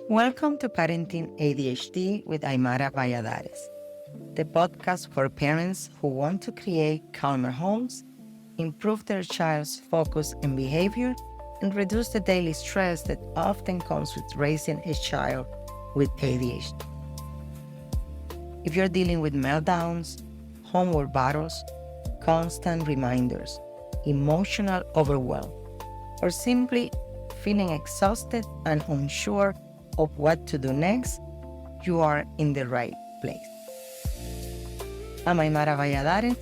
Welcome to Parenting ADHD with Aymara, the podcast for parents who want to create calmer homes, improve their child's focus and behavior, and reduce the daily stress that often comes with raising a child with ADHD. If you're dealing with meltdowns, homework battles, constant reminders, emotional overwhelm, or simply feeling exhausted and unsure of what to do next, you are in the right place. I'm Aymara Valladares,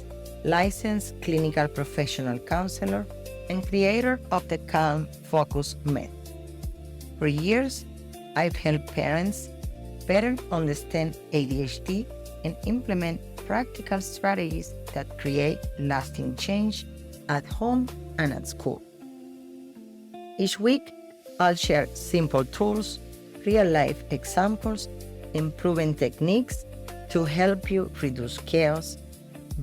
licensed clinical professional counselor and creator of the Calm Focus Method. For years, I've helped parents better understand ADHD and implement practical strategies that create lasting change at home and at school. Each week, I'll share simple tools, real-life examples, and proven techniques to help you reduce chaos,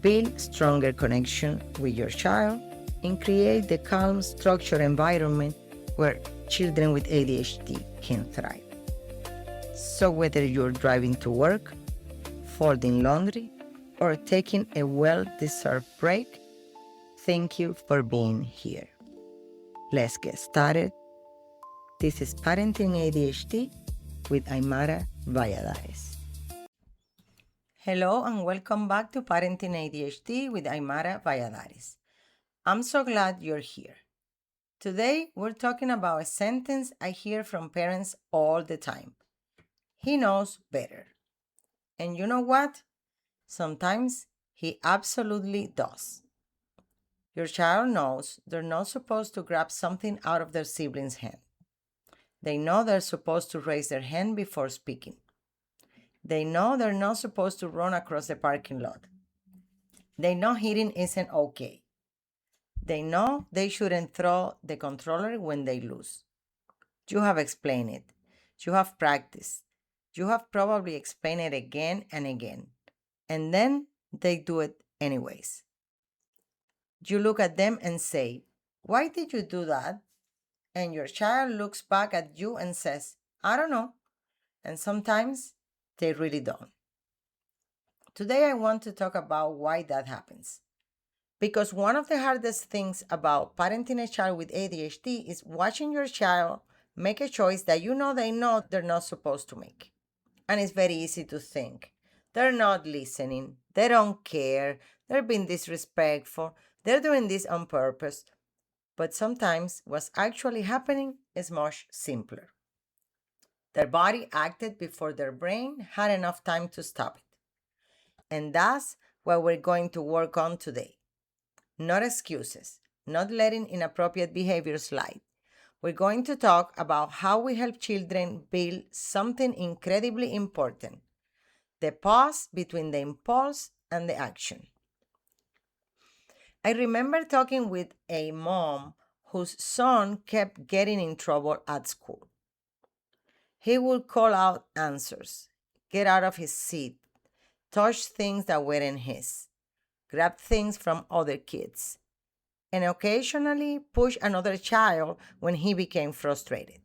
build stronger connection with your child, and create the calm, structured environment where children with ADHD can thrive. So whether you're driving to work, folding laundry, or taking a well-deserved break, thank you for being here. Let's get started. This is Parenting ADHD with Aymara Valladares. Hello and welcome back to Parenting ADHD with Aymara Valladares. I'm so glad you're here. Today, we're talking about a sentence I hear from parents all the time. He knows better. And you know what? Sometimes he absolutely does. Your child knows they're not supposed to grab something out of their sibling's hand. They know they're supposed to raise their hand before speaking. They know they're not supposed to run across the parking lot. They know hitting isn't okay. They know they shouldn't throw the controller when they lose. You have explained it. You have practiced. You have probably explained it again and again. And then they do it anyways. You look at them and say, "Why did you do that?" And your child looks back at you and says, "I don't know." And sometimes they really don't. Today I want to talk about why that happens. Because one of the hardest things about parenting a child with ADHD is watching your child make a choice that you know they're not supposed to make. And it's very easy to think, they're not listening, they don't care, they're being disrespectful, they're doing this on purpose. But sometimes what's actually happening is much simpler. Their body acted before their brain had enough time to stop it. And that's what we're going to work on today. Not excuses, not letting inappropriate behavior slide. We're going to talk about how we help children build something incredibly important: the pause between the impulse and the action. I remember talking with a mom whose son kept getting in trouble at school. He would call out answers, get out of his seat, touch things that weren't his, grab things from other kids, and occasionally push another child when he became frustrated.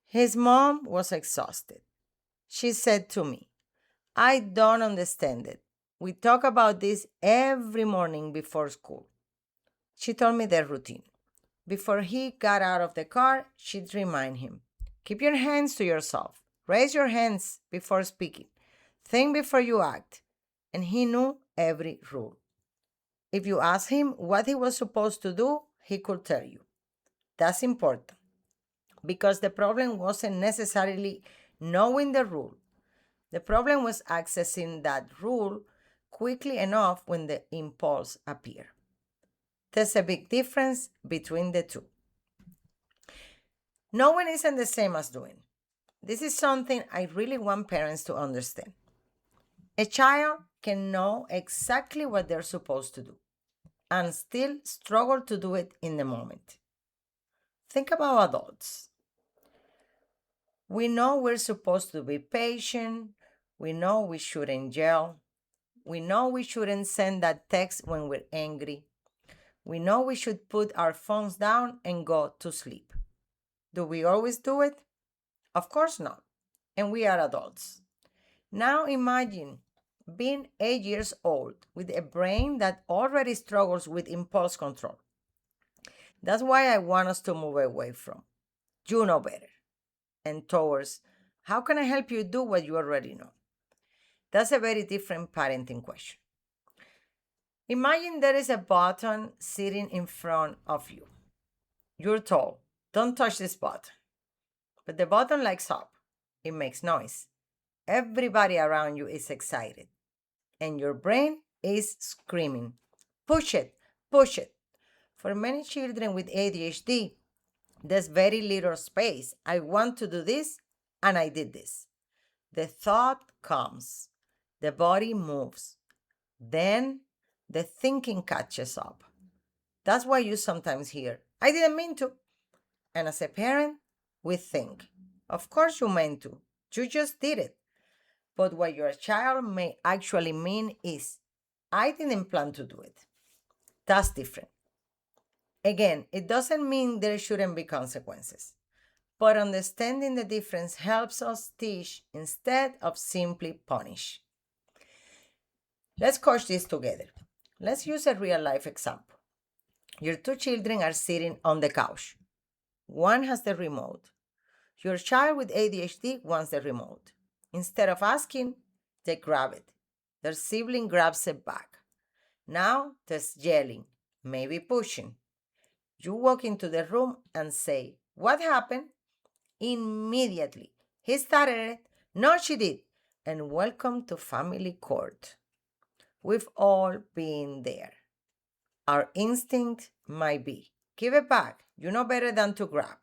His mom was exhausted. She said to me, "I don't understand it. We talk about this every morning before school." She told me their routine. Before he got out of the car, she'd remind him, "Keep your hands to yourself. Raise your hands before speaking. Think before you act." And he knew every rule. If you asked him what he was supposed to do, he could tell you. That's important, because the problem wasn't necessarily knowing the rule. The problem was accessing that rule quickly enough when the impulse appeared. There's a big difference between the two. Knowing isn't the same as doing. This is something I really want parents to understand. A child can know exactly what they're supposed to do and still struggle to do it in the moment. Think about adults. We know we're supposed to be patient. We know we shouldn't yell. We know we shouldn't send that text when we're angry. We know we should put our phones down and go to sleep. Do we always do it? Of course not. And we are adults. Now imagine being 8 years old with a brain that already struggles with impulse control. That's why I want us to move away from you know better and towards how can I help you do what you already know? That's a very different parenting question. Imagine there is a button sitting in front of you. You're told, don't touch this button. But the button lights up. It makes noise. Everybody around you is excited. And your brain is screaming, push it, push it. For many children with ADHD, there's very little space. I want to do this, and I did this. The thought comes, the body moves, then the thinking catches up. That's why you sometimes hear, I didn't mean to. And as a parent, we think, of course you meant to. You just did it. But what your child may actually mean is, I didn't plan to do it. That's different. Again, it doesn't mean there shouldn't be consequences. But understanding the difference helps us teach instead of simply punish. Let's coach this together. Let's use a real life example. Your two children are sitting on the couch. One has the remote. Your child with ADHD wants the remote. Instead of asking, they grab it. Their sibling grabs it back. Now there's yelling, maybe pushing. You walk into the room and say, what happened? Immediately. He started it. No, she did. And welcome to family court. We've all been there. Our instinct might be, give it back. You know better than to grab.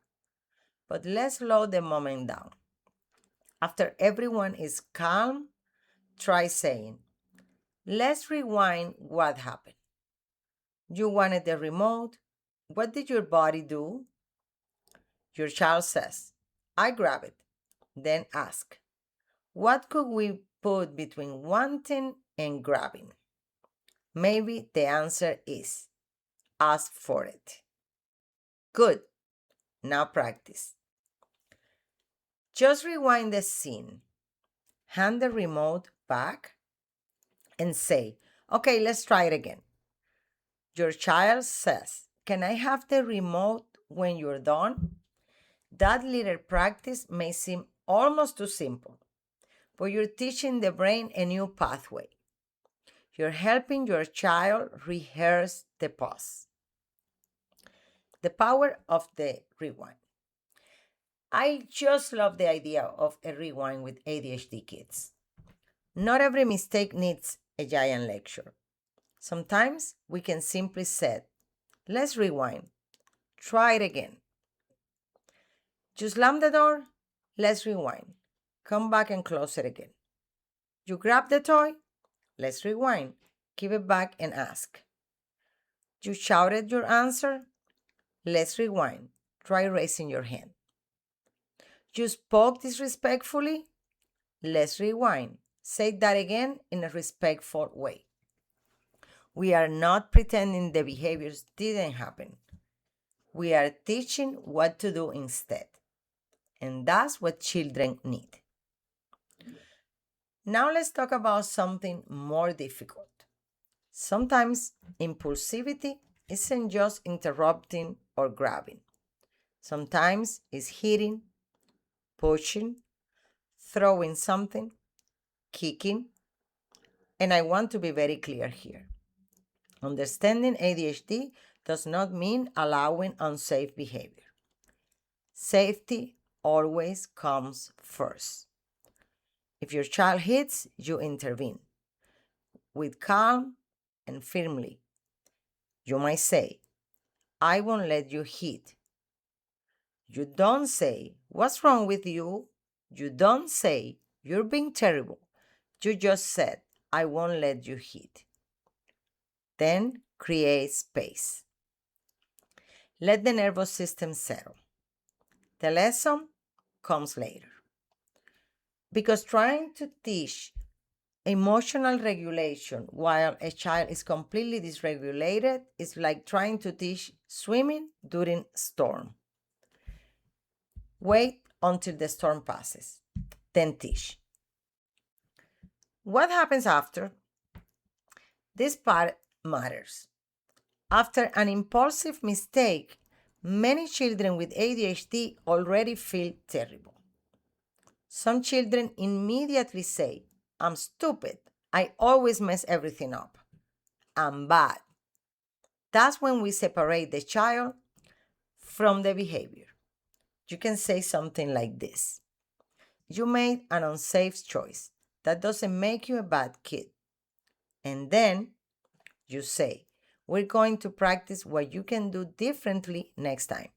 But let's slow the moment down. After everyone is calm, try saying, let's rewind what happened. You wanted the remote. What did your body do? Your child says, I grab it. Then ask, what could we put between wanting and grabbing? Maybe the answer is, ask for it. Good. Now practice. Just rewind the scene. Hand the remote back and say, okay, let's try it again. Your child says, can I have the remote when you're done? That little practice may seem almost too simple, but you're teaching the brain a new pathway. You're helping your child rehearse the pause. The power of the rewind. I just love the idea of a rewind with ADHD kids. Not every mistake needs a giant lecture. Sometimes we can simply say, let's rewind. Try it again. You slam the door? Let's rewind. Come back and close it again. You grab the toy? Let's rewind. Give it back and ask. You shouted your answer? Let's rewind. Try raising your hand. You spoke disrespectfully? Let's rewind. Say that again in a respectful way. We are not pretending the behaviors didn't happen. We are teaching what to do instead. And that's what children need. Now let's talk about something more difficult. Sometimes impulsivity isn't just interrupting or grabbing. Sometimes it's hitting, pushing, throwing something, kicking. And I want to be very clear here. Understanding ADHD does not mean allowing unsafe behavior. Safety always comes first. If your child hits, you intervene with calm and firmly. You might say, I won't let you hit. You don't say, what's wrong with you? You don't say, you're being terrible. You just said, I won't let you hit. Then create space. Let the nervous system settle. The lesson comes later. Because trying to teach emotional regulation while a child is completely dysregulated is like trying to teach swimming during storm. Wait until the storm passes. Then teach. What happens after? This part matters. After an impulsive mistake, many children with ADHD already feel terrible. Some children immediately say, I'm stupid. I always mess everything up. I'm bad. That's when we separate the child from the behavior. You can say something like this: You made an unsafe choice. That doesn't make you a bad kid. And then you say, we're going to practice what you can do differently next time.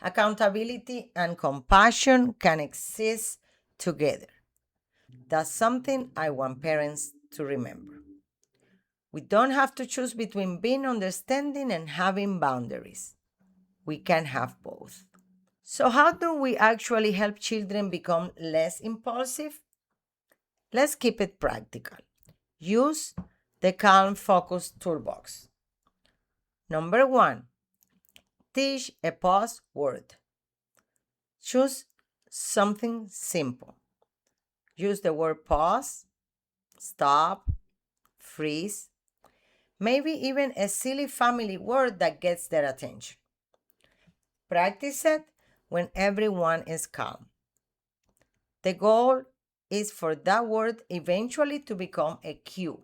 Accountability and compassion can exist together. That's something I want parents to remember. We don't have to choose between being understanding and having boundaries. We can have both. So, how do we actually help children become less impulsive? Let's keep it practical. Use the Calm Focus Toolbox. Number 1, teach a pause word. Choose something simple. Use the word pause, stop, freeze, maybe even a silly family word that gets their attention. Practice it when everyone is calm. The goal is for that word eventually to become a cue.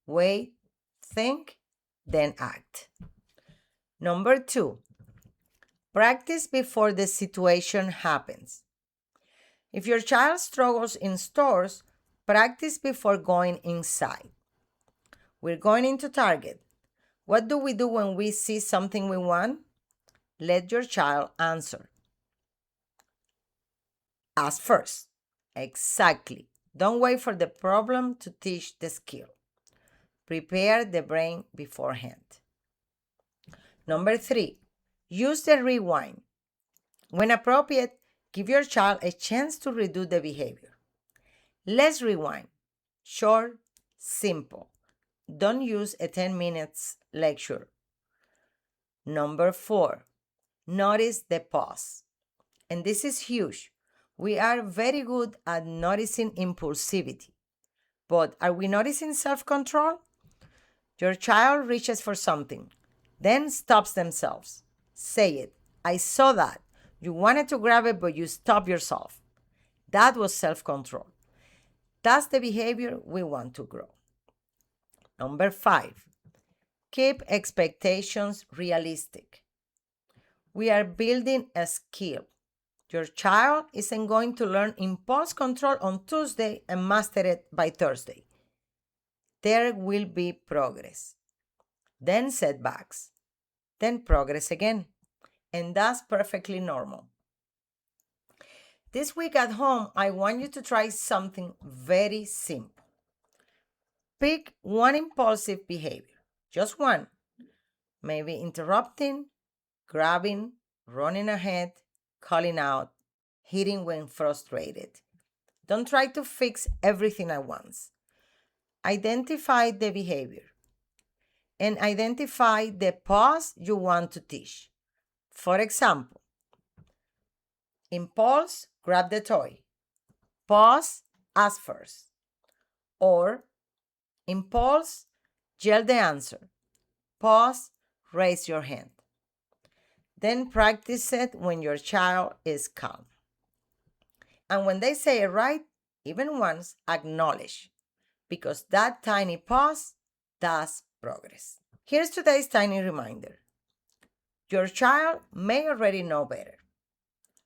Wait, think, then act. Number 2, practice before the situation happens. If your child struggles in stores, practice before going inside. We're going into Target. What do we do when we see something we want? Let your child answer. Ask first. Exactly. Don't wait for the problem to teach the skill. Prepare the brain beforehand. Number 3, use the rewind. When appropriate, give your child a chance to redo the behavior. Let's rewind. Short, simple. Don't use a 10 minutes lecture. Number 4, notice the pause. And this is huge. We are very good at noticing impulsivity. But are we noticing self-control? Your child reaches for something, then stops themselves. Say it. I saw that. You wanted to grab it, but you stopped yourself. That was self-control. That's the behavior we want to grow. Number 5, keep expectations realistic. We are building a skill. Your child isn't going to learn impulse control on Tuesday and master it by Thursday. There will be progress, then setbacks, then progress again. And that's perfectly normal. This week at home, I want you to try something very simple. Pick one impulsive behavior, just one. Maybe interrupting, grabbing, running ahead, calling out, hitting when frustrated. Don't try to fix everything at once. Identify the behavior and identify the pause you want to teach. For example, impulse, grab the toy. Pause, ask first. Or impulse, yell the answer. Pause, raise your hand. Then practice it when your child is calm. And when they say it right, even once, acknowledge, because that tiny pause does progress. Here's today's tiny reminder. Your child may already know better.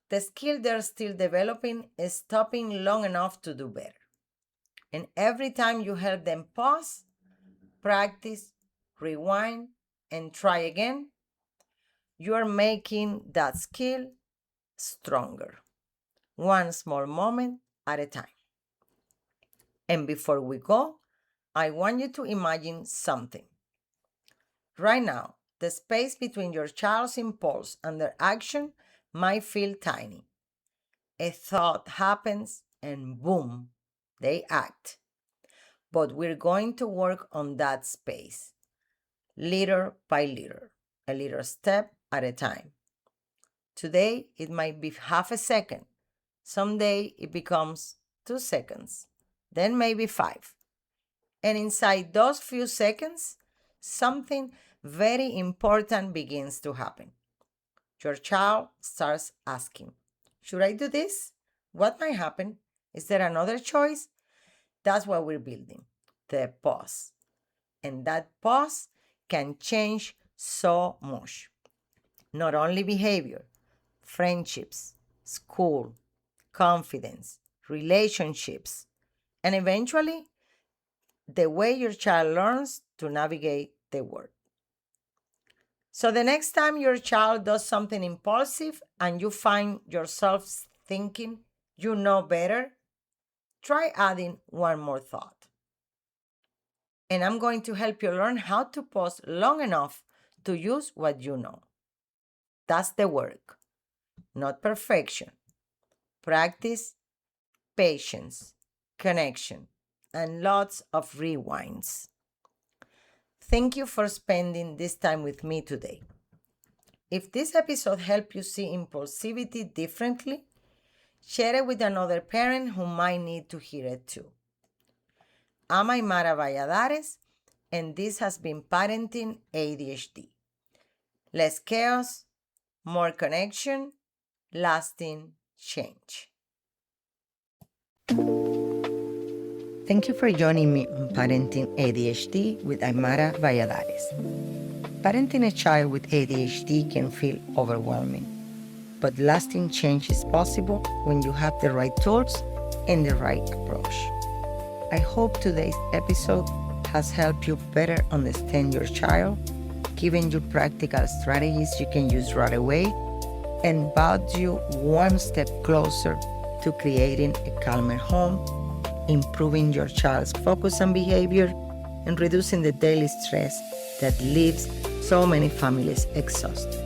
The skill they're still developing is stopping long enough to do better. And every time you help them pause, practice, rewind, and try again, you are making that skill stronger, one small moment at a time. And before we go, I want you to imagine something. Right now, the space between your child's impulse and their action might feel tiny. A thought happens and boom, they act. But we're going to work on that space, little by little, a little step at a time. Today, it might be half a second. Someday, it becomes 2 seconds, then maybe 5. And inside those few seconds, something very important begins to happen. Your child starts asking, should I do this? What might happen? Is there another choice? That's what we're building, the pause. And that pause can change so much. Not only behavior, friendships, school, confidence, relationships, and eventually the way your child learns to navigate the world. So the next time your child does something impulsive and you find yourself thinking you know better, try adding one more thought. And I'm going to help you learn how to pause long enough to use what you know. That's the work, not perfection. Practice, patience, connection, and lots of rewinds. Thank you for spending this time with me today. If this episode helped you see impulsivity differently, share it with another parent who might need to hear it too. I'm Aymara Valladares, and this has been Parenting ADHD. Less chaos, more connection, lasting change. Thank you for joining me on Parenting ADHD with Aymara Valladares. Parenting a child with ADHD can feel overwhelming, but lasting change is possible when you have the right tools and the right approach. I hope today's episode has helped you better understand your child, given you practical strategies you can use right away, and brought you one step closer to creating a calmer home, improving your child's focus and behavior, and reducing the daily stress that leaves so many families exhausted.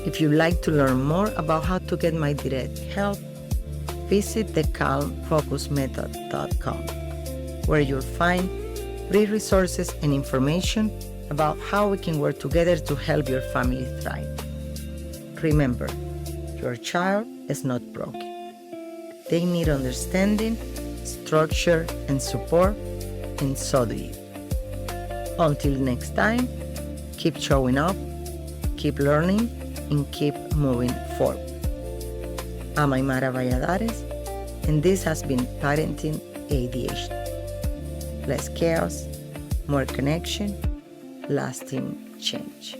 If you'd like to learn more about how to get my direct help, visit thecalmfocusmethod.com, where you'll find free resources and information about how we can work together to help your family thrive. Remember, your child is not broken. They need understanding, structure, and support, and so do you. Until next time, keep showing up, keep learning, and keep moving forward. I'm Aymara Valladares, and this has been Parenting ADHD. Less chaos, more connection, lasting change.